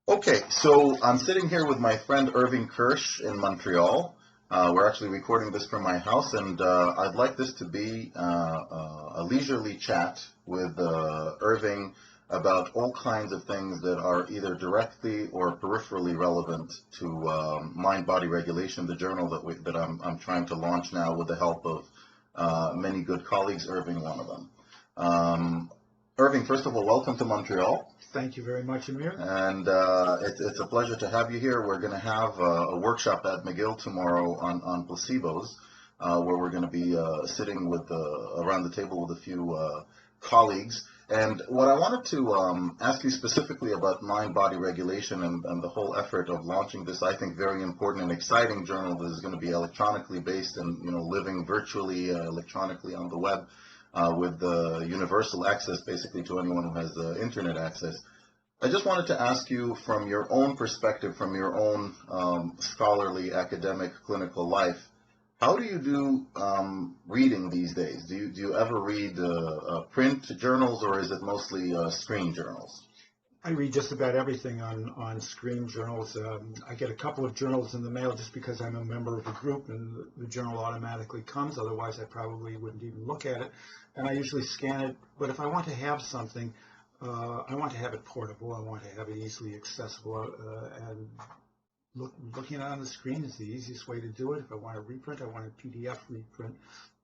Okay, so I'm sitting here with my friend Irving Kirsch in Montreal. We're actually recording this from my house, and I'd like this to be a leisurely chat with Irving about all kinds of things that are either directly or peripherally relevant to mind-body regulation, the journal that I'm trying to launch now with the help of many good colleagues, Irving one of them. Irving, first of all, welcome to Montreal. Thank you very much, Amir. And it's a pleasure to have you here. We're going to have a workshop at McGill tomorrow on placebos, where we're going to be sitting with around the table with a few colleagues. And what I wanted to ask you specifically about mind-body regulation and the whole effort of launching this, I think, very important and exciting journal that is going to be electronically based and living virtually electronically on the web. With universal access basically to anyone who has internet access. I just wanted to ask you from your own perspective, from your own scholarly, academic, clinical life, how do you do reading these days? Do you ever read print journals, or is it mostly screen journals? I read just about everything on screen journals. I get a couple of journals in the mail just because I'm a member of a group and the journal automatically comes. Otherwise, I probably wouldn't even look at it. And I usually scan it. But if I want to have something, I want to have it portable. I want to have it easily accessible. And looking at it on the screen is the easiest way to do it. If I want a reprint, I want a PDF reprint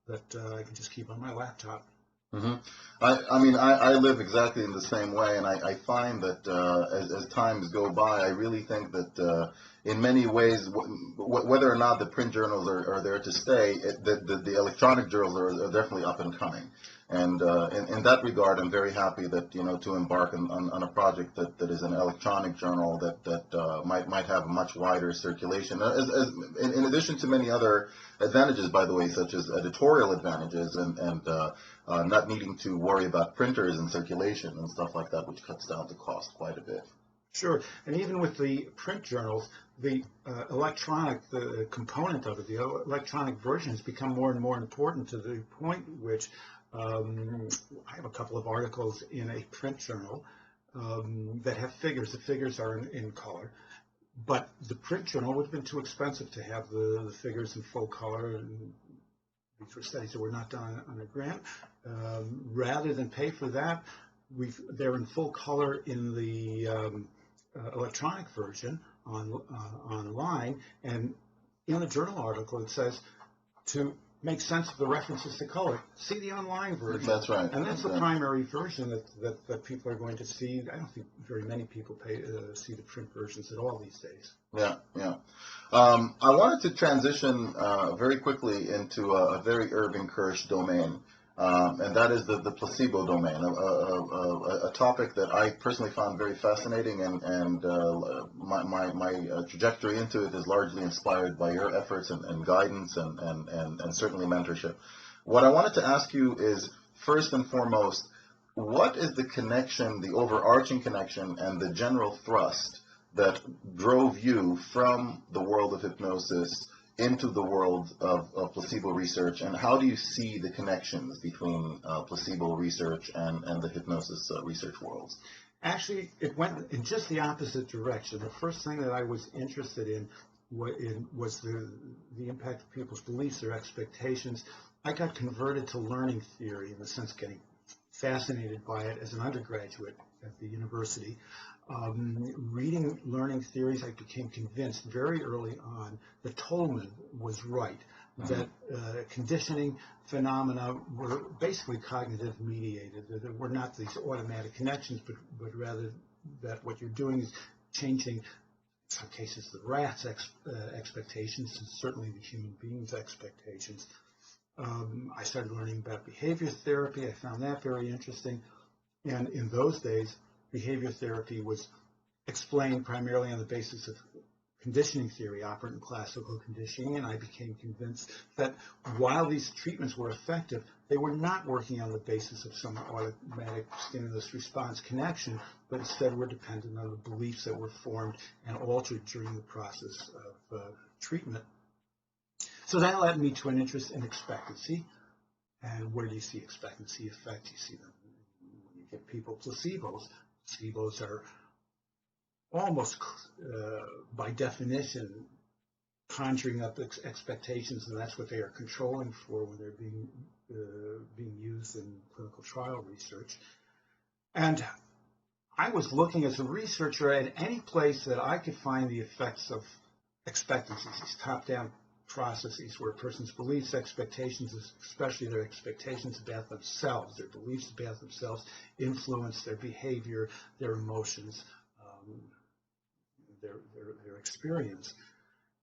that I can just keep on my laptop. Mm-hmm. I live exactly in the same way, and I find that as times go by, I really think that in many ways, whether or not the print journals are there to stay, the electronic journals are definitely up and coming. And in that regard, I'm very happy that to embark on a project that is an electronic journal that might have a much wider circulation. In addition to many other advantages, by the way, such as editorial advantages and not needing to worry about printers and circulation and stuff like that, which cuts down the cost quite a bit. Sure, and even with the print journals, the the component of it, the electronic version has become more and more important to the point which I have a couple of articles in a print journal that have figures. The figures are in color, but the print journal would have been too expensive to have the figures in full color. And these were studies that were not done on a grant. Rather than pay for that, they're in full color in the electronic version online, and in the journal article it says to make sense of the references to color, see the online version. That's right. And that's the primary version that people are going to see. I don't think very many people see the print versions at all these days. Yeah, yeah. I wanted to transition very quickly into a very Irving Kirsch domain, and that is the placebo domain, a topic that I personally found very fascinating, and my trajectory into it is largely inspired by your efforts and guidance and certainly mentorship. What I wanted to ask you is, first and foremost, what is the connection, the overarching connection, and the general thrust that drove you from the world of hypnosis into the world of placebo research, and how do you see the connections between placebo research and the hypnosis research worlds? Actually, it went in just the opposite direction. The first thing that I was interested in was the impact of people's beliefs, their expectations. I got converted to learning theory, in the sense getting fascinated by it as an undergraduate at the university. Reading learning theories, I became convinced very early on that Tolman was right, that conditioning phenomena were basically cognitive mediated, that there were not these automatic connections, but rather that what you're doing is changing, in some cases, the rat's expectations, and certainly the human being's expectations. I started learning about behavior therapy. I found that very interesting. And in those days, behavior therapy was explained primarily on the basis of conditioning theory, operant and classical conditioning, and I became convinced that while these treatments were effective, they were not working on the basis of some automatic stimulus response connection, but instead were dependent on the beliefs that were formed and altered during the process of treatment. So that led me to an interest in expectancy. And where do you see expectancy effects? You see them when you give people placebos. Placebos are almost by definition conjuring up expectations, and that's what they are controlling for when they're being used in clinical trial research. And I was looking as a researcher at any place that I could find the effects of expectancies, these top-down processes where a person's beliefs, expectations, especially their expectations about themselves, their beliefs about themselves, influence their behavior, their emotions, their experience.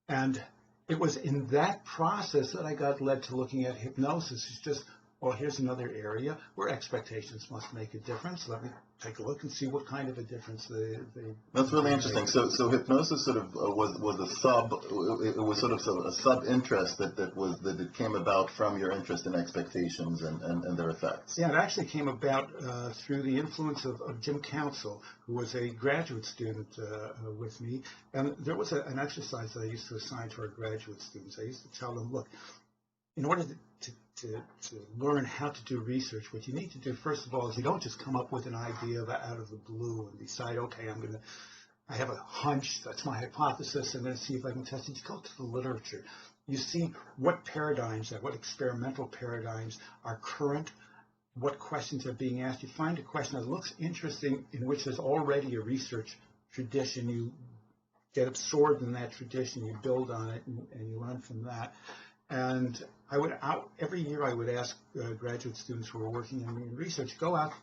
And it was in that process that I got led to looking at hypnosis. It's just, well, here's another area where expectations must make a difference. Let me take a look and see what kind of a difference they That's really make. interesting. So hypnosis sort of was a sub. It was sort of a sub interest that it came about from your interest in expectations and their effects. Yeah, it actually came about through the influence of Jim Council, who was a graduate student with me. And there was an exercise that I used to assign to our graduate students. I used to tell them, look, in order to learn how to do research, what you need to do, first of all, is you don't just come up with an idea out of the blue and decide, okay, I have a hunch, that's my hypothesis, I'm going to see if I can test it. You go to the literature. You see what paradigms, what experimental paradigms are current, what questions are being asked. You find a question that looks interesting, in which there's already a research tradition. You get absorbed in that tradition, you build on it, and you learn from that. And every year I would ask graduate students who are working in research, go out,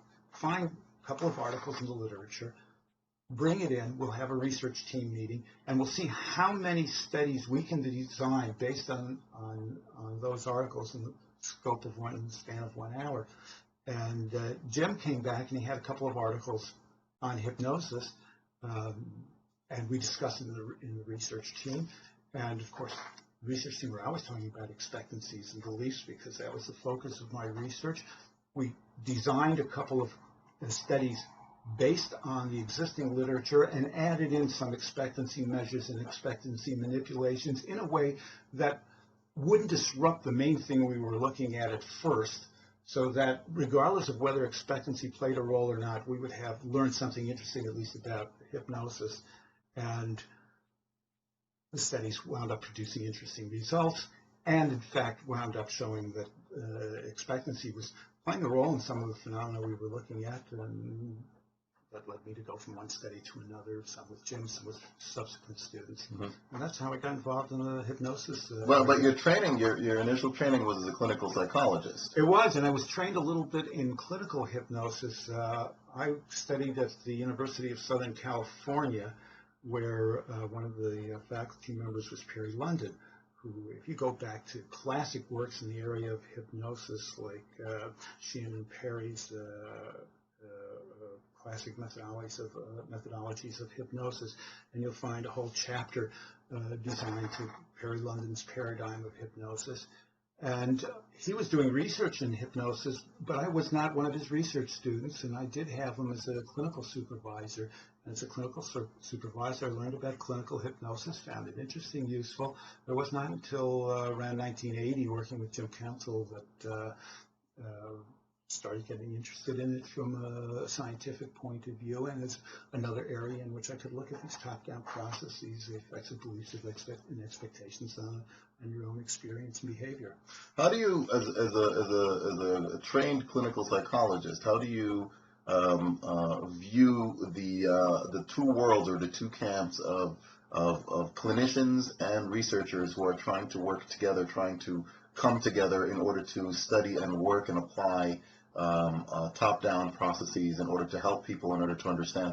find a couple of articles in the literature, bring it in, we'll have a research team meeting, and we'll see how many studies we can design based on those articles in the scope of in the span of 1 hour. And Jim came back and he had a couple of articles on hypnosis, and we discussed it in the research team. And of course, the research team were always talking about expectancies and beliefs because that was the focus of my research. We designed a couple of studies based on the existing literature and added in some expectancy measures and expectancy manipulations in a way that wouldn't disrupt the main thing we were looking at first, so that regardless of whether expectancy played a role or not, we would have learned something interesting, at least about hypnosis. And the studies wound up producing interesting results, and in fact wound up showing that expectancy was playing a role in some of the phenomena we were looking at, and that led me to go from one study to another, some with Jim, some with subsequent students. Mm-hmm. And that's how I got involved in the hypnosis. Well, but your training, your initial training was as a clinical psychologist. It was, and I was trained a little bit in clinical hypnosis. I studied at the University of Southern California, where one of the faculty members was Perry London, who, if you go back to classic works in the area of hypnosis, like Shannon Perry's classic methodologies of hypnosis, and you'll find a whole chapter designed to Perry London's paradigm of hypnosis. And he was doing research in hypnosis, but I was not one of his research students, and I did have him as a clinical supervisor. And as a clinical supervisor, I learned about clinical hypnosis, found it interesting, useful. It was not until around 1980, working with Jim Council, that started getting interested in it from a scientific point of view, and it's another area in which I could look at these top-down processes, the effects of beliefs and expectations on your own experience and behavior. How do you, as a trained clinical psychologist, how do you view the two worlds or the two camps of clinicians and researchers who are trying to work together, trying to come together in order to study and work and apply top-down processes in order to help people, in order to understand